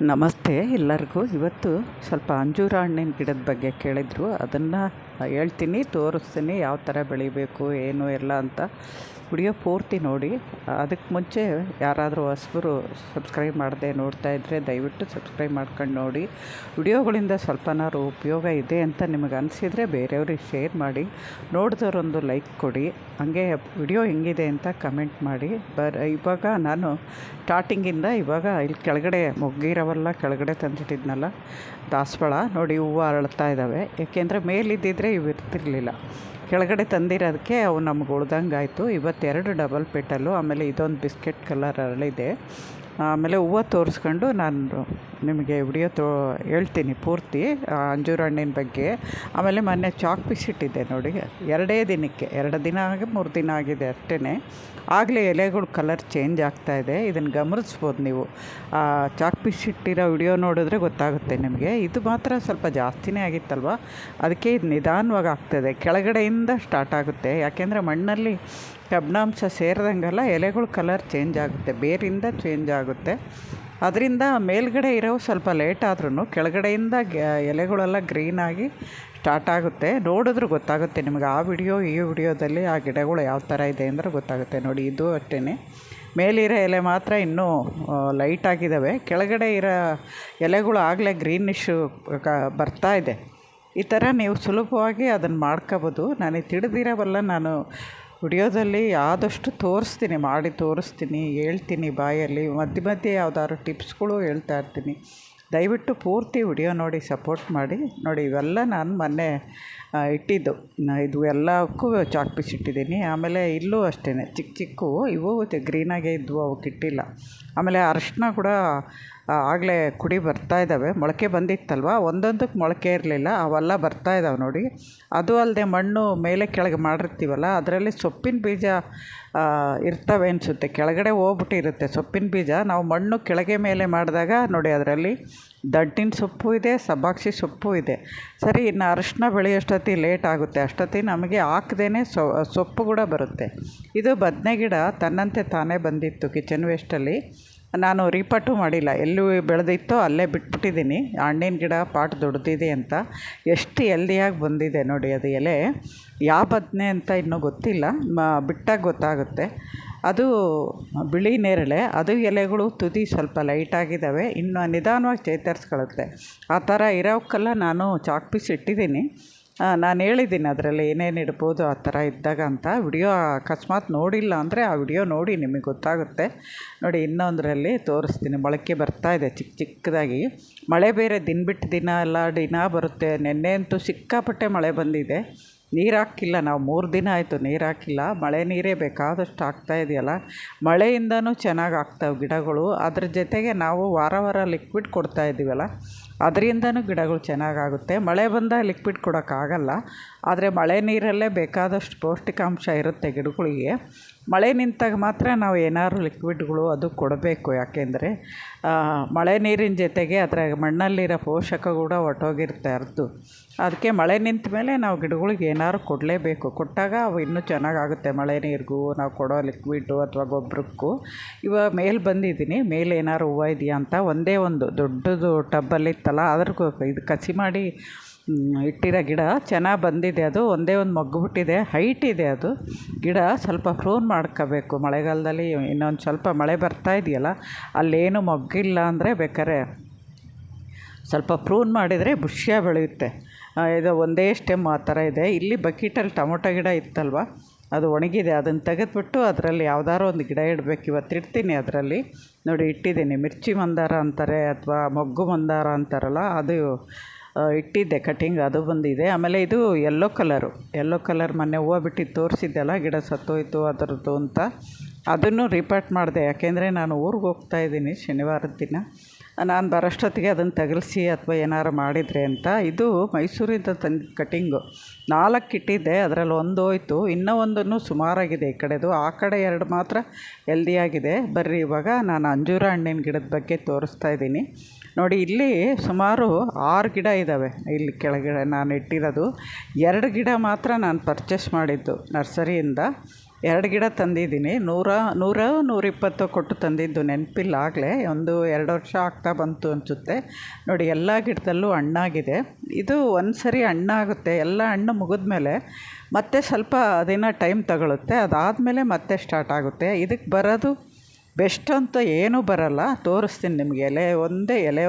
ನಮಸ್ತೆ ಎಲ್ಲರಿಗೂ. ಇವತ್ತು ಸ್ವಲ್ಪ ಅಂಜೂರ ಹಣ್ಣಿನ ಗಿಡದ ಬಗ್ಗೆ ಕೇಳಿದರು. ಅದನ್ನು ಹೇಳ್ತೀನಿ, ತೋರಿಸ್ತೀನಿ ಯಾವ ಥರ ಬೆಳಿಬೇಕು ಏನು ಎಲ್ಲ ಅಂತ. ವಿಡಿಯೋ ಪೂರ್ತಿ ನೋಡಿ. ಅದಕ್ಕೆ ಮುಂಚೆ ಯಾರಾದರೂ ಹೊಸಬರು ಸಬ್ಸ್ಕ್ರೈಬ್ ಮಾಡದೆ ನೋಡ್ತಾ ಇದ್ದರೆ ದಯವಿಟ್ಟು ಸಬ್ಸ್ಕ್ರೈಬ್ ಮಾಡ್ಕೊಂಡು ನೋಡಿ. ವಿಡಿಯೋಗಳಿಂದ ಸ್ವಲ್ಪನಾದ್ರು ಉಪಯೋಗ ಇದೆ ಅಂತ ನಿಮಗೆ ಅನಿಸಿದರೆ ಬೇರೆಯವ್ರಿಗೆ ಶೇರ್ ಮಾಡಿ. ನೋಡಿದವರೊಂದು ಲೈಕ್ ಕೊಡಿ. ಹಾಗೆ ವಿಡಿಯೋ ಹೆಂಗಿದೆ ಅಂತ ಕಮೆಂಟ್ ಮಾಡಿ. ಇವಾಗ ನಾನು ಸ್ಟಾರ್ಟಿಂಗಿಂದ ಇವಾಗ ಇಲ್ಲಿ ಕೆಳಗಡೆ ಮೊಗ್ಗಿರೋವೆಲ್ಲ ಕೆಳಗಡೆ ತಂದಿಟ್ಟಿದ್ನಲ್ಲ ದಾಸವಾಳ ನೋಡಿ, ಹೂವು ಅರಳ್ತಾ ಇದ್ದಾವೆ. ಏಕೆಂದರೆ ಮೇಲಿದ್ದಿದ್ರೆ ಇವು ಇರ್ತಿರ್ಲಿಲ್ಲ. ಕೆಳಗಡೆ ತಂದಿರೋದಕ್ಕೆ ಅವು ನಮ್ಗೆ ಉಳ್ದಂಗೆ ಆಯಿತು. ಇವತ್ತು 2 ಡಬಲ್ ಪೆಟಲ್ಲು, ಆಮೇಲೆ ಇದೊಂದು ಬಿಸ್ಕೆಟ್ ಕಲರ್ ಅರಳಿದೆ. ಆಮೇಲೆ ಹೂವು ತೋರಿಸ್ಕೊಂಡು ನಾನು ನಿಮಗೆ ವಿಡಿಯೋ ಹೇಳ್ತೀನಿ ಪೂರ್ತಿ ಅಂಜೂರ ಹಣ್ಣಿನ ಬಗ್ಗೆ. ಆಮೇಲೆ ಮೊನ್ನೆ ಚಾಕ್ ಪೀಸ್ ಇಟ್ಟಿದ್ದೆ ನೋಡಿ, 2 ದಿನಕ್ಕೆ, 2 ದಿನ ಆಗಿ 3 ದಿನ ಆಗಿದೆ ಅಷ್ಟೇ. ಆಗಲೇ ಎಲೆಗಳು ಕಲರ್ ಚೇಂಜ್ ಆಗ್ತಾಯಿದೆ. ಇದನ್ನು ಗಮನಿಸ್ಬೋದು ನೀವು. ಚಾಕ್ ಪೀಸ್ ಇಟ್ಟಿರೋ ವಿಡಿಯೋ ನೋಡಿದ್ರೆ ಗೊತ್ತಾಗುತ್ತೆ ನಿಮಗೆ. ಇದು ಮಾತ್ರ ಸ್ವಲ್ಪ ಜಾಸ್ತಿನೇ ಆಗಿತ್ತಲ್ವ, ಅದಕ್ಕೆ ಇದು ನಿಧಾನವಾಗಿ ಆಗ್ತದೆ. ಕೆಳಗಡೆಯಿಂದ ಸ್ಟಾರ್ಟ್ ಆಗುತ್ತೆ, ಯಾಕೆಂದರೆ ಮಣ್ಣಲ್ಲಿ ಕಬ್ಬಿಣಾಂಶ ಸೇರಿದಂಗೆಲ್ಲ ಎಲೆಗಳು ಕಲರ್ ಚೇಂಜ್ ಆಗುತ್ತೆ, ಬೇರಿಂದ ಚೇಂಜ್ ಆಗುತ್ತೆ. ಅದರಿಂದ ಮೇಲ್ಗಡೆ ಇರೋವು ಸ್ವಲ್ಪ ಲೇಟ್ ಆದ್ರೂ ಕೆಳಗಡೆಯಿಂದ ಎಲೆಗಳೆಲ್ಲ ಗ್ರೀನಾಗಿ ಸ್ಟಾರ್ಟ್ ಆಗುತ್ತೆ. ನೋಡಿದ್ರೆ ಗೊತ್ತಾಗುತ್ತೆ ನಿಮಗೆ. ಆ ವಿಡಿಯೋ ಈ ವಿಡಿಯೋದಲ್ಲಿ ಆ ಗಿಡಗಳು ಯಾವ ಥರ ಇದೆ ಅಂದರೆ ಗೊತ್ತಾಗುತ್ತೆ ನೋಡಿ. ಇದು ಅಷ್ಟೇ, ಮೇಲಿರೋ ಎಲೆ ಮಾತ್ರ ಇನ್ನೂ ಲೈಟ್ ಆಗಿದ್ದಾವೆ. ಕೆಳಗಡೆ ಇರೋ ಎಲೆಗಳು ಆಗಲೇ ಗ್ರೀನಿಶು ಬರ್ತಾ ಇದೆ. ಈ ಥರ ನೀವು ಸುಲಭವಾಗಿ ಅದನ್ನು ಮಾಡ್ಕೋಬೋದು. ನನಗೆ ತಿಳಿದಿರೋವಲ್ಲ ನಾನು ವಿಡಿಯೋದಲ್ಲಿ ಆದಷ್ಟು ತೋರಿಸ್ತೀನಿ, ಮಾಡಿ ತೋರಿಸ್ತೀನಿ, ಹೇಳ್ತೀನಿ ಬಾಯಲ್ಲಿ. ಮಧ್ಯೆ ಮಧ್ಯೆ ಯಾವುದಾದ್ರು ಟಿಪ್ಸ್ಗಳು ಹೇಳ್ತಾ ಇರ್ತೀನಿ. ದಯವಿಟ್ಟು ಪೂರ್ತಿ ವಿಡಿಯೋ ನೋಡಿ ಸಪೋರ್ಟ್ ಮಾಡಿ. ನೋಡಿ, ಇವೆಲ್ಲ ನಾನು ಮೊನ್ನೆ ಇಟ್ಟಿದ್ದು. ಇದು ಎಲ್ಲಕ್ಕೂ ಚಾಕ್ ಪೀಸ್ ಇಟ್ಟಿದ್ದೀನಿ. ಆಮೇಲೆ ಇಲ್ಲೂ ಅಷ್ಟೇ ಚಿಕ್ಕ ಚಿಕ್ಕವು ಇವು ಗ್ರೀನಾಗೇ ಇದ್ವು, ಅವಕ್ಕೆ ಇಟ್ಟಿಲ್ಲ. ಆಮೇಲೆ ಅರಶಿನ ಕೂಡ ಆಗಲೇ ಕುಡಿ ಬರ್ತಾ ಇದ್ದಾವೆ. ಮೊಳಕೆ ಬಂದಿತ್ತಲ್ವ, ಒಂದೊಂದಕ್ಕೆ ಮೊಳಕೆ ಇರಲಿಲ್ಲ, ಅವೆಲ್ಲ ಬರ್ತಾ ಇದ್ದಾವೆ ನೋಡಿ. ಅದು ಅಲ್ಲದೆ ಮಣ್ಣು ಮೇಲೆ ಕೆಳಗೆ ಮಾಡಿರ್ತೀವಲ್ಲ, ಅದರಲ್ಲಿ ಸೊಪ್ಪಿನ ಬೀಜ ಇರ್ತವೆ ಅನಿಸುತ್ತೆ. ಕೆಳಗಡೆ ಹೋಗ್ಬಿಟ್ಟಿರುತ್ತೆ ಸೊಪ್ಪಿನ ಬೀಜ. ನಾವು ಮಣ್ಣು ಕೆಳಗೆ ಮೇಲೆ ಮಾಡಿದಾಗ ನೋಡಿ, ಅದರಲ್ಲಿ ದಂಟಿನ ಸೊಪ್ಪು ಇದೆ, ಸಬ್ಬಾಕ್ಷಿ ಸೊಪ್ಪು ಇದೆ. ಸರಿ, ಇನ್ನು ಅರಶಿನ ಬೆಳೆಯೋಷ್ಟೊತ್ತಿ ಲೇಟ್ ಆಗುತ್ತೆ. ಅಷ್ಟೊತ್ತಿ ನಮಗೆ ಹಾಕ್ದೇ ಸೊಪ್ಪು ಕೂಡ ಬರುತ್ತೆ. ಇದು ಬದನೆ ಗಿಡ ತನ್ನಂತೆ ತಾನೇ ಬಂದಿತ್ತು ಕಿಚನ್ ವೇಸ್ಟಲ್ಲಿ. ನಾನು ರೀಪಾಟು ಮಾಡಿಲ್ಲ, ಎಲ್ಲೂ ಬೆಳೆದಿತ್ತೋ ಅಲ್ಲೇ ಬಿಟ್ಬಿಟ್ಟಿದ್ದೀನಿ. ಹಣ್ಣಿನ ಗಿಡ ಪಾಟ್ ದೊಡ್ಡದಿದೆ ಅಂತ. ಎಷ್ಟು ಹೆಲ್ದಿಯಾಗಿ ಬಂದಿದೆ ನೋಡಿ. ಅದು ಎಲೆ ಯಾವ ಬದನೆ ಅಂತ ಇನ್ನೂ ಗೊತ್ತಿಲ್ಲ, ಬಿಟ್ಟಾಗ ಗೊತ್ತಾಗುತ್ತೆ. ಅದು ಬಿಳಿ ನೇರಳೆ, ಅದು ಎಲೆಗಳು ತುದಿ ಸ್ವಲ್ಪ ಲೈಟಾಗಿದ್ದಾವೆ, ಇನ್ನು ನಿಧಾನವಾಗಿ ಚೇತರಿಸ್ಕೊಳ್ಳುತ್ತೆ. ಆ ಥರ ಇರೋಕ್ಕೆಲ್ಲ ನಾನು ಚಾಕ್ ಪೀಸ್ ಇಟ್ಟಿದ್ದೀನಿ. ನಾನು ಹೇಳಿದ್ದೀನಿ ಅದರಲ್ಲಿ ಏನೇನು ಇಡ್ಬೋದು ಆ ಥರ ಇದ್ದಾಗ ಅಂತ. ವಿಡಿಯೋ ಅಕಸ್ಮಾತ್ ನೋಡಿಲ್ಲ ಅಂದರೆ ಆ ವಿಡಿಯೋ ನೋಡಿ, ನಿಮಗೆ ಗೊತ್ತಾಗುತ್ತೆ. ನೋಡಿ, ಇನ್ನೊಂದರಲ್ಲಿ ತೋರಿಸ್ತೀನಿ. ಮೊಳಕೆ ಬರ್ತಾಯಿದೆ ಚಿಕ್ಕ ಚಿಕ್ಕದಾಗಿ. ಮಳೆ ಬೇರೆ ದಿನ ಬಿಟ್ಟು ದಿನ ಬರುತ್ತೆ. ನೆನ್ನೆ ಅಂತೂ ಸಿಕ್ಕಾಪಟ್ಟೆ ಮಳೆ ಬಂದಿದೆ. ನೀರು ಹಾಕಿಲ್ಲ ನಾವು, 3 ದಿನ ಆಯಿತು ನೀರು ಹಾಕಿಲ್ಲ. ಮಳೆ ನೀರೇ ಬೇಕಾದಷ್ಟು ಆಗ್ತಾಯಿದೆಯಲ್ಲ, ಮಳೆಯಿಂದನೂ ಚೆನ್ನಾಗಿ ಆಗ್ತಾವೆ ಗಿಡಗಳು. ಅದ್ರ ಜೊತೆಗೆ ನಾವು ವಾರ ಲಿಕ್ವಿಡ್ ಕೊಡ್ತಾಯಿದ್ದೀವಲ್ಲ, ಅದರಿಂದನೂ ಗಿಡಗಳು ಚೆನ್ನಾಗಾಗುತ್ತೆ. ಮಳೆ ಬಂದಾಗ ಲಿಕ್ವಿಡ್ ಕೊಡೋಕ್ಕಾಗಲ್ಲ, ಆದರೆ ಮಳೆ ನೀರಲ್ಲೇ ಬೇಕಾದಷ್ಟು ಪೌಷ್ಟಿಕಾಂಶ ಇರುತ್ತೆ ಗಿಡಗಳಿಗೆ. ಮಳೆ ನಿಂತಾಗ ಮಾತ್ರ ನಾವು ಏನಾದ್ರು ಲಿಕ್ವಿಡ್ಗಳು ಅದು ಕೊಡಬೇಕು. ಯಾಕೆಂದರೆ ಮಳೆ ನೀರಿನ ಜೊತೆಗೆ ಅದರ ಮಣ್ಣಲ್ಲಿರೋ ಪೋಷಕ ಕೂಡ ಹೊರ್ಟೋಗಿರುತ್ತೆ ಅರ್ದು. ಅದಕ್ಕೆ ಮಳೆ ನಿಂತ ಮೇಲೆ ನಾವು ಗಿಡಗಳಿಗೆ ಏನಾದ್ರು ಕೊಡಲೇಬೇಕು. ಕೊಟ್ಟಾಗ ಅವು ಇನ್ನೂ ಚೆನ್ನಾಗಾಗುತ್ತೆ. ಮಳೆ ನೀರಿಗೂ ನಾವು ಕೊಡೋ ಲಿಕ್ವಿಡ್ಡು ಅಥವಾ ಗೊಬ್ಬರಕ್ಕೂ. ಇವಾಗ ಮೇಲೆ ಬಂದಿದ್ದೀನಿ, ಮೇಲೆ ಏನಾದ್ರು ಹೂವು ಇದೆಯಾ ಅಂತ. ಒಂದೇ ಒಂದು ದೊಡ್ಡದು ಟಬ್ಬಲ್ಲಿ ಇತ್ತಲ್ಲ, ಅದ್ರಿಗೂ ಇದು ಕಸಿ ಮಾಡಿ ಇಟ್ಟಿರೋ ಗಿಡ ಚೆನ್ನಾಗಿ ಬಂದಿದೆ. ಅದು ಒಂದೇ ಒಂದು ಮೊಗ್ಗು ಬಿಟ್ಟಿದೆ, ಹೈಟ್ ಇದೆ ಅದು ಗಿಡ. ಸ್ವಲ್ಪ ಪ್ರೂನ್ ಮಾಡ್ಕೋಬೇಕು ಮಳೆಗಾಲದಲ್ಲಿ. ಇನ್ನೊಂದು ಸ್ವಲ್ಪ ಮಳೆ ಬರ್ತಾ ಇದೆಯಲ್ಲ, ಅಲ್ಲೇನು ಮೊಗ್ಗಿಲ್ಲ ಅಂದರೆ ಬೇಕಾದ್ರೆ ಸ್ವಲ್ಪ ಪ್ರೂನ್ ಮಾಡಿದರೆ ಬುಷ್ಯಾಗಿ ಬೆಳೆಯುತ್ತೆ. ಇದು ಒಂದೇ ಸ್ಟೆಮ್ ಆ ಥರ ಇದೆ. ಇಲ್ಲಿ ಬಕೀಟಲ್ಲಿ ಟೊಮೊಟೊ ಗಿಡ ಇತ್ತಲ್ವ, ಅದು ಒಣಗಿದೆ. ಅದನ್ನು ತೆಗೆದುಬಿಟ್ಟು ಅದರಲ್ಲಿ ಯಾವುದಾದ್ರು ಒಂದು ಗಿಡ ಇಡಬೇಕು. ಇವತ್ತು ಇಡ್ತೀನಿ ಅದರಲ್ಲಿ. ನೋಡಿ, ಇಟ್ಟಿದ್ದೀನಿ. ಮಿರ್ಚಿ ಮಂದಾರ ಅಂತಾರೆ ಅಥವಾ ಮೊಗ್ಗು ಮಂದಾರ ಅಂತಾರಲ್ಲ, ಅದು ಇಟ್ಟಿದ್ದೆ ಕಟಿಂಗ್, ಅದು ಬಂದಿದೆ. ಆಮೇಲೆ ಇದು ಯೆಲ್ಲೋ ಕಲರ್ ಮೊನ್ನೆ ಹೂವು ಬಿಟ್ಟಿದ್ದು ತೋರಿಸಿದ್ದೆಲ್ಲ, ಗಿಡ ಸತ್ತೋಯ್ತು ಅದರದ್ದು ಅಂತ. ಅದನ್ನು ರೀಪಾಟ್ ಮಾಡಿದೆ. ಯಾಕೆಂದರೆ ನಾನು ಊರಿಗೆ ಹೋಗ್ತಾಯಿದ್ದೀನಿ ಶನಿವಾರದ ದಿನ. ನಾನು ಬರೋಷ್ಟೊತ್ತಿಗೆ ಅದನ್ನು ತಗಲಿಸಿ ಅಥವಾ ಏನಾರು ಮಾಡಿದರೆ ಅಂತ. ಇದು ಮೈಸೂರಿಂದ ತಂದು ಕಟಿಂಗು 4 ಇಟ್ಟಿದ್ದೆ, ಅದರಲ್ಲಿ 1 ಹೋಯ್ತು. ಇನ್ನೂ ಒಂದನ್ನು ಸುಮಾರಾಗಿದೆ ಈ ಕಡೆದು. ಆ ಕಡೆ 2 ಮಾತ್ರ ಹೆಲ್ದಿಯಾಗಿದೆ. ಬರ್ರಿ, ಇವಾಗ ನಾನು ಅಂಜೂರ ಹಣ್ಣಿನ ಗಿಡದ ಬಗ್ಗೆ ತೋರಿಸ್ತಾ ಇದ್ದೀನಿ. ನೋಡಿ, ಇಲ್ಲಿ ಸುಮಾರು 6 ಗಿಡ ಇದ್ದಾವೆ. ಇಲ್ಲಿ ಕೆಳಗಡೆ ನಾನು ಇಟ್ಟಿರೋದು 2 ಗಿಡ ಮಾತ್ರ ನಾನು ಪರ್ಚೇಸ್ ಮಾಡಿದ್ದು ನರ್ಸರಿಯಿಂದ. 2 ಗಿಡ ತಂದಿದ್ದೀನಿ. 100-120 ಕೊಟ್ಟು ತಂದಿದ್ದು, ನೆನಪಿಲ್ಲ. ಆಗಲೇ ಒಂದು 2 ವರ್ಷ ಆಗ್ತಾ ಬಂತು ಅನಿಸುತ್ತೆ. ನೋಡಿ ಎಲ್ಲ ಗಿಡದಲ್ಲೂ ಹಣ್ಣಾಗಿದೆ. ಇದು ಒಂದು ಸರಿ ಹಣ್ಣಾಗುತ್ತೆ, ಎಲ್ಲ ಹಣ್ಣು ಮುಗಿದ್ಮೇಲೆ ಮತ್ತೆ ಸ್ವಲ್ಪ ದಿನ ಟೈಮ್ ತಗೊಳುತ್ತೆ. ಅದಾದಮೇಲೆ ಮತ್ತೆ ಸ್ಟಾರ್ಟ್ ಆಗುತ್ತೆ. ಇದಕ್ಕೆ ಬರೋದು ಬೆಸ್ಟ್ ಅಂತ ಏನೂ ಬರಲ್ಲ, ತೋರಿಸ್ತೀನಿ ನಿಮಗೆ. ಎಲೆ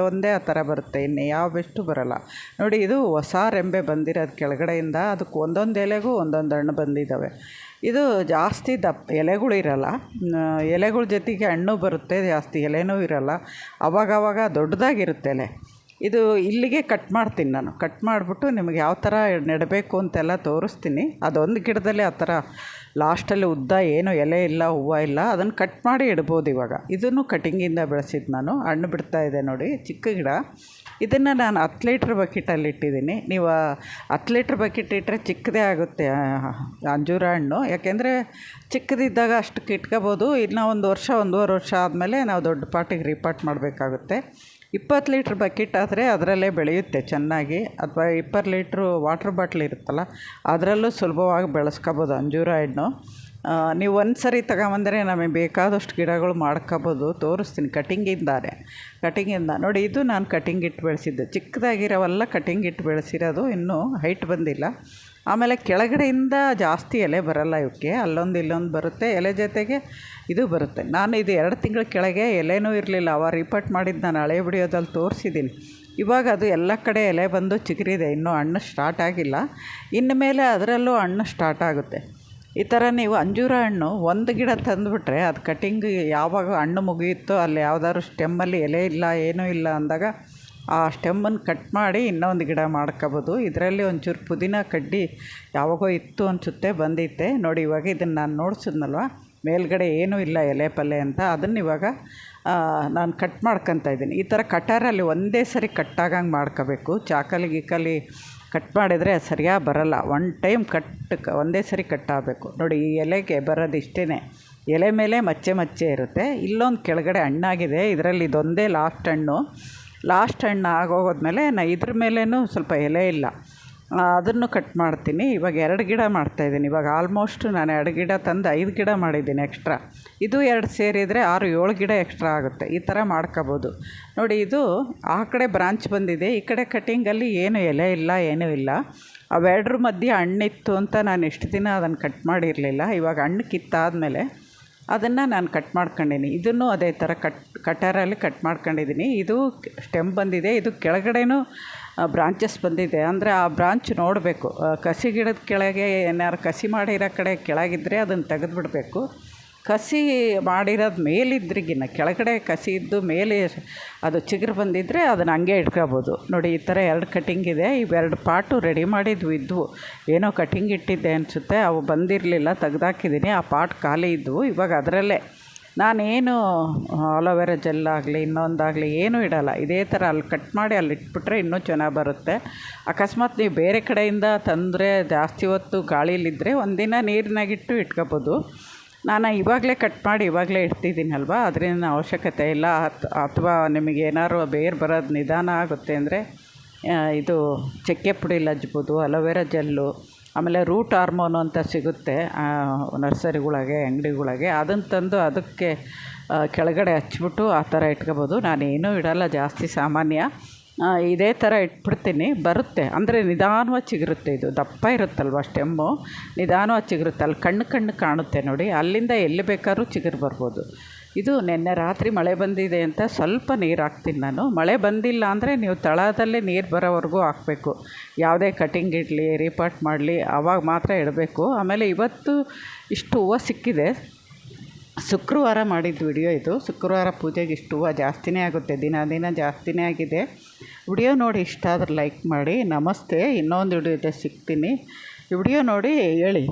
ಒಂದೇ ಆ ಥರ ಬರುತ್ತೆ, ಇನ್ನು ಯಾವ ಬೆಸ್ಟು ಬರಲ್ಲ. ನೋಡಿ ಇದು ಹೊಸ ರೆಂಬೆ ಬಂದಿರೋದು ಕೆಳಗಡೆಯಿಂದ. ಅದಕ್ಕೆ ಒಂದೊಂದು ಎಲೆಗೂ ಒಂದೊಂದು ಹಣ್ಣು ಬಂದಿದ್ದಾವೆ. ಇದು ಜಾಸ್ತಿ ಎಲೆಗಳಿರಲ್ಲ, ಎಲೆಗಳ ಜೊತೆಗೆ ಹಣ್ಣು ಬರುತ್ತೆ, ಜಾಸ್ತಿ ಎಲೆನೂ ಇರಲ್ಲ. ಆವಾಗವಾಗ ದೊಡ್ಡದಾಗಿರುತ್ತೆ ಎಲೆ. ಇದು ಇಲ್ಲಿಗೆ ಕಟ್ ಮಾಡ್ತೀನಿ ನಾನು. ಕಟ್ ಮಾಡಿಬಿಟ್ಟು ನಿಮಗೆ ಯಾವ ಥರ ನೆಡಬೇಕು ಅಂತೆಲ್ಲ ತೋರಿಸ್ತೀನಿ. ಅದೊಂದು ಗಿಡದಲ್ಲಿ ಆ ಥರ ಲಾಸ್ಟಲ್ಲಿ ಉದ್ದ ಏನೂ ಎಲೆ ಇಲ್ಲ, ಹೂವು ಇಲ್ಲ, ಅದನ್ನು ಕಟ್ ಮಾಡಿ ಇಡ್ಬೋದು. ಇವಾಗ ಇದನ್ನು ಕಟಿಂಗಿಂದ ಬೆಳೆಸಿದ್ದು ನಾನು. ಹಣ್ಣು ಬಿಡ್ತಾ ಇದೆ ನೋಡಿ, ಚಿಕ್ಕ ಗಿಡ. ಇದನ್ನು ನಾನು 10 ಲೀಟ್ರ್ ಬಕೆಟಲ್ಲಿ ಇಟ್ಟಿದ್ದೀನಿ. ನೀವು 10 ಲೀಟ್ರ್ ಬಕೆಟ್ ಇಟ್ಟರೆ ಚಿಕ್ಕದೇ ಆಗುತ್ತೆ ಅಂಜೂರ ಹಣ್ಣು. ಯಾಕೆಂದರೆ ಚಿಕ್ಕದಿದ್ದಾಗ ಅಷ್ಟಕ್ಕೆ ಇಟ್ಕೋಬೋದು. ಇನ್ನು 1 ವರ್ಷ 1.5 ವರ್ಷ ಆದಮೇಲೆ ನಾವು ದೊಡ್ಡ ಪಾಟಿಗೆ ರೀಪಾಟ್ ಮಾಡಬೇಕಾಗುತ್ತೆ. 20 ಲೀಟ್ರ್ ಬಕೆಟ್ ಆದರೆ ಅದರಲ್ಲೇ ಬೆಳೆಯುತ್ತೆ ಚೆನ್ನಾಗಿ. ಅಥವಾ 20 ಲೀಟ್ರು ವಾಟ್ರ್ ಬಾಟ್ಲ್ ಇರುತ್ತಲ್ಲ, ಅದರಲ್ಲೂ ಸುಲಭವಾಗಿ ಬೆಳೆಸ್ಕೋಬೋದು ಅಂಜೂರ ಹಣ್ಣು. ನೀವು ಒಂದು ಸರಿ ತಗೊಂಬಂದರೆ ನಮಗೆ ಬೇಕಾದಷ್ಟು ಗಿಡಗಳು ಮಾಡ್ಕೋಬೋದು. ತೋರಿಸ್ತೀನಿ ಕಟಿಂಗಿಂದ. ನೋಡಿ ಇದು ನಾನು ಕಟಿಂಗ್ ಇಟ್ಟು ಬೆಳೆಸಿದ್ದು. ಚಿಕ್ಕದಾಗಿರೋವೆಲ್ಲ ಕಟಿಂಗ್ ಇಟ್ಟು ಬೆಳೆಸಿರೋದು, ಇನ್ನೂ ಹೈಟ್ ಬಂದಿಲ್ಲ. ಆಮೇಲೆ ಕೆಳಗಡೆಯಿಂದ ಜಾಸ್ತಿ ಎಲೆ ಬರಲ್ಲ ಇವಕ್ಕೆ, ಅಲ್ಲೊಂದು ಇಲ್ಲೊಂದು ಬರುತ್ತೆ. ಎಲೆ ಜೊತೆಗೆ ಇದು ಬರುತ್ತೆ. ನಾನು ಇದು 2 ತಿಂಗಳ ಕೆಳಗೆ ಎಲೆನೂ ಇರಲಿಲ್ಲ. ರೀಪಾಟ್ ಮಾಡಿದ್ದು ನಾನು ಹಳೆ ವಿಡಿಯೋದಲ್ಲಿ ತೋರಿಸಿದ್ದೀನಿ. ಇವಾಗ ಅದು ಎಲ್ಲ ಕಡೆ ಎಲೆ ಬಂದು ಚಿಗುರಿದೆ, ಇನ್ನೂ ಹಣ್ಣು ಸ್ಟಾರ್ಟ್ ಆಗಿಲ್ಲ. ಇನ್ನು ಮೇಲೆ ಅದರಲ್ಲೂ ಹಣ್ಣು ಸ್ಟಾರ್ಟ್ ಆಗುತ್ತೆ. ಈ ಥರ ನೀವು ಅಂಜೂರ ಹಣ್ಣು ಒಂದು ಗಿಡ ತಂದುಬಿಟ್ರೆ, ಅದು ಕಟಿಂಗ್ ಯಾವಾಗ ಹಣ್ಣು ಮುಗಿಯುತ್ತೋ ಅಲ್ಲಿ ಯಾವುದಾದ್ರು ಸ್ಟೆಮ್ಮಲ್ಲಿ ಎಲೆ ಇಲ್ಲ, ಏನೂ ಇಲ್ಲ ಅಂದಾಗ ಆ ಸ್ಟೆಮ್ಮನ್ನು ಕಟ್ ಮಾಡಿ ಇನ್ನೊಂದು ಗಿಡ ಮಾಡ್ಕೋಬೋದು. ಇದರಲ್ಲಿ ಒಂಚೂರು ಪುದೀನ ಕಡ್ಡಿ ಯಾವಾಗೋ ಇತ್ತು ಅನಿಸುತ್ತೆ, ಬಂದೈತೆ ನೋಡಿ. ಇವಾಗ ಇದನ್ನು ನಾನು ನೋಡ್ಸಿದ್ನಲ್ವ, ಮೇಲ್ಗಡೆ ಏನೂ ಇಲ್ಲ ಎಲೆ ಪಲ್ಲೆ ಅಂತ, ಅದನ್ನು ಇವಾಗ ನಾನು ಕಟ್ ಮಾಡ್ಕೊತಾ ಇದ್ದೀನಿ. ಈ ಥರ ಕಟರಲ್ಲಿ ಒಂದೇ ಸರಿ ಕಟ್ಟಾಗಂಗೆ ಮಾಡ್ಕೋಬೇಕು. ಚಾಕಲಿ ಕಟ್ ಮಾಡಿದರೆ ಸರಿಯಾಗಿ ಬರಲ್ಲ. ಒನ್ ಟೈಮ್ ಒಂದೇ ಸರಿ ಕಟ್ಟಾಗಬೇಕು. ನೋಡಿ ಈ ಎಲೆಗೆ ಬರೋದು ಇಷ್ಟೇ. ಎಲೆ ಮೇಲೆ ಮಚ್ಚೆ ಇರುತ್ತೆ. ಇಲ್ಲೊಂದು ಕೆಳಗಡೆ ಹಣ್ಣಾಗಿದೆ, ಇದರಲ್ಲಿ ಇದೊಂದೇ ಲಾಸ್ಟ್ ಹಣ್ಣು ಆಗೋಗೋದ್ಮೇಲೆ ಇದ್ರ ಮೇಲೇನೂ ಸ್ವಲ್ಪ ಎಲೆ ಇಲ್ಲ, ಅದನ್ನು ಕಟ್ ಮಾಡ್ತೀನಿ. ಇವಾಗ 2 ಗಿಡ ಮಾಡ್ತಾಯಿದ್ದೀನಿ. ಇವಾಗ ಆಲ್ಮೋಸ್ಟ್ ನಾನು 2 ಗಿಡ ತಂದು 5 ಗಿಡ ಮಾಡಿದ್ದೀನಿ ಎಕ್ಸ್ಟ್ರಾ. ಇದು 2 ಸೇರಿದರೆ 6-7 ಗಿಡ ಎಕ್ಸ್ಟ್ರಾ ಆಗುತ್ತೆ. ಈ ಥರ ಮಾಡ್ಕೋಬೋದು. ನೋಡಿ ಇದು ಆ ಕಡೆ ಬ್ರಾಂಚ್ ಬಂದಿದೆ, ಈ ಕಡೆ ಕಟಿಂಗಲ್ಲಿ ಏನು ಎಲೆ ಇಲ್ಲ, ಏನೂ ಇಲ್ಲ. ಅವೆರಡರ ಮಧ್ಯೆ ಹಣ್ಣಿತ್ತು ಅಂತ ನಾನು ಇಷ್ಟು ದಿನ ಅದನ್ನು ಕಟ್ ಮಾಡಿರಲಿಲ್ಲ. ಇವಾಗ ಹಣ್ಣು ಕಿತ್ತಾದಮೇಲೆ ಅದನ್ನು ನಾನು ಕಟ್ ಮಾಡ್ಕೊಂಡಿನಿ. ಇದನ್ನು ಅದೇ ಥರ ಕಟರಲ್ಲಿ ಕಟ್ ಮಾಡ್ಕೊಂಡಿದ್ದೀನಿ. ಇದು ಸ್ಟೆಮ್ ಬಂದಿದೆ, ಇದು ಕೆಳಗಡೆನೂ ಬ್ರಾಂಚಸ್ ಬಂದಿದೆ. ಅಂದರೆ ಆ ಬ್ರಾಂಚ್ ನೋಡಬೇಕು. ಕಸಿ ಗಿಡದ ಕೆಳಗೆ ಏನಾರು ಕಸಿ ಮಾಡಿರೋ ಕಡೆ ಕೆಳಗಿದ್ದರೆ ಅದನ್ನು ತೆಗೆದುಬಿಡಬೇಕು. ಕಸಿ ಮಾಡಿರೋದು ಮೇಲಿದ್ರಿಗಿನ್ನ ಕೆಳಗಡೆ ಕಸಿ ಇದ್ದು ಮೇಲೆ ಅದು ಚಿಗುರು ಬಂದಿದ್ದರೆ ಅದನ್ನು ಹಂಗೆ ಇಟ್ಕೋಬೋದು. ನೋಡಿ ಈ ಥರ 2 ಕಟಿಂಗ್ ಇದೆ. ಇವೆರಡು ಪಾಟು ರೆಡಿ ಇದ್ವು. ಏನೋ ಕಟಿಂಗ್ ಇಟ್ಟಿದ್ದೆ ಅನಿಸುತ್ತೆ, ಅವು ಬಂದಿರಲಿಲ್ಲ, ತೆಗ್ದಾಕಿದ್ದೀನಿ. ಆ ಪಾಟ್ ಖಾಲಿ ಇದ್ದವು. ಇವಾಗ ಅದರಲ್ಲೇ ನಾನೇನು ಅಲೋವೆರಾ ಜೆಲ್ ಆಗಲಿ ಇನ್ನೊಂದಾಗಲಿ ಏನೂ ಇಡಲ್ಲ. ಇದೇ ಥರ ಅಲ್ಲಿ ಕಟ್ ಮಾಡಿ ಅಲ್ಲಿ ಇಟ್ಬಿಟ್ರೆ ಇನ್ನೂ ಚೆನ್ನಾಗಿ ಬರುತ್ತೆ. ಅಕಸ್ಮಾತ್ ನೀವು ಬೇರೆ ಕಡೆಯಿಂದ ತಂದರೆ ಜಾಸ್ತಿ ಹೊತ್ತು ಗಾಳೀಲಿದ್ದರೆ ಒಂದಿನ ನೀರಿನಾಗಿಟ್ಟು ಇಟ್ಕೋಬೋದು. ನಾನು ಇವಾಗಲೇ ಕಟ್ ಮಾಡಿ ಇವಾಗಲೇ ಇಡ್ತಿದ್ದೀನಲ್ವ, ಅದರಿಂದ ಅವಶ್ಯಕತೆ ಇಲ್ಲ. ಅಥವಾ ನಿಮಗೆ ಏನಾದ್ರು ಬೇರೆ ಬರೋದು ನಿಧಾನ ಆಗುತ್ತೆ ಅಂದರೆ ಇದು ಚಕ್ಕೆ ಪುಡಿಲಿ ಹಚ್ಬೋದು, ಅಲೋವೆರಾ ಜೆಲ್ಲು. ಆಮೇಲೆ ರೂಟ್ ಹಾರ್ಮೋನು ಅಂತ ಸಿಗುತ್ತೆ ನರ್ಸರಿಗಳಿಗೆ, ಅಂಗಡಿಗಳಿಗೆ. ಅದನ್ನು ತಂದು ಅದಕ್ಕೆ ಕೆಳಗಡೆ ಹಚ್ಬಿಟ್ಟು ಆ ಥರ ಇಟ್ಕೋಬೋದು. ನಾನೇನೂ ಇಡಲ್ಲ ಜಾಸ್ತಿ, ಸಾಮಾನ್ಯ ಇದೇ ಥರ ಇಟ್ಬಿಡ್ತೀನಿ. ಬರುತ್ತೆ ಅಂದರೆ ನಿಧಾನವಾಗಿ ಚಿಗುರುತ್ತೆ. ಇದು ದಪ್ಪ ಇರುತ್ತಲ್ವ ಸ್ಟೆಮ್ಮು, ನಿಧಾನವಾಗಿ ಚಿಗುರುತ್ತೆ. ಅಲ್ಲಿ ಕಣ್ಣು ಕಾಣುತ್ತೆ ನೋಡಿ, ಅಲ್ಲಿಂದ ಎಲ್ಲಿ ಬೇಕಾದ್ರೂ ಚಿಗುರು ಬರ್ಬೋದು. ಇದು ನಿನ್ನೆ ರಾತ್ರಿ ಮಳೆ ಬಂದಿದೆ ಅಂತ ಸ್ವಲ್ಪ ನೀರು ಹಾಕ್ತೀನಿ ನಾನು. ಮಳೆ ಬಂದಿಲ್ಲ ಅಂದರೆ ನೀವು ತಳದಲ್ಲೇ ನೀರು ಬರೋವರೆಗೂ ಹಾಕಬೇಕು. ಯಾವುದೇ ಕಟಿಂಗ್ ಇಡಲಿ, ರೀಪಾಟ್ ಮಾಡಲಿ, ಆವಾಗ ಮಾತ್ರ ಇಡಬೇಕು. ಆಮೇಲೆ ಇವತ್ತು ಇಷ್ಟು ಹೂವು ಸಿಕ್ಕಿದೆ. ಶುಕ್ರವಾರ ಮಾಡಿದ್ದು ವಿಡಿಯೋ ಇದು. ಶುಕ್ರವಾರ ಪೂಜೆಗೆ ಇಷ್ಟು ಹೂವು ಜಾಸ್ತಿನೇ ಆಗುತ್ತೆ, ದಿನ ಜಾಸ್ತಿನೇ ಆಗಿದೆ. ವಿಡಿಯೋ ನೋಡಿ ಇಷ್ಟ ಆದ್ರೆ ಲೈಕ್ ಮಾಡಿ. ನಮಸ್ತೆ. ಇನ್ನೊಂದು ವಿಡಿಯೋ ಸಿಗ್ತೀನಿ. ಈ ವಿಡಿಯೋ ನೋಡಿ ಹೇಳಿ.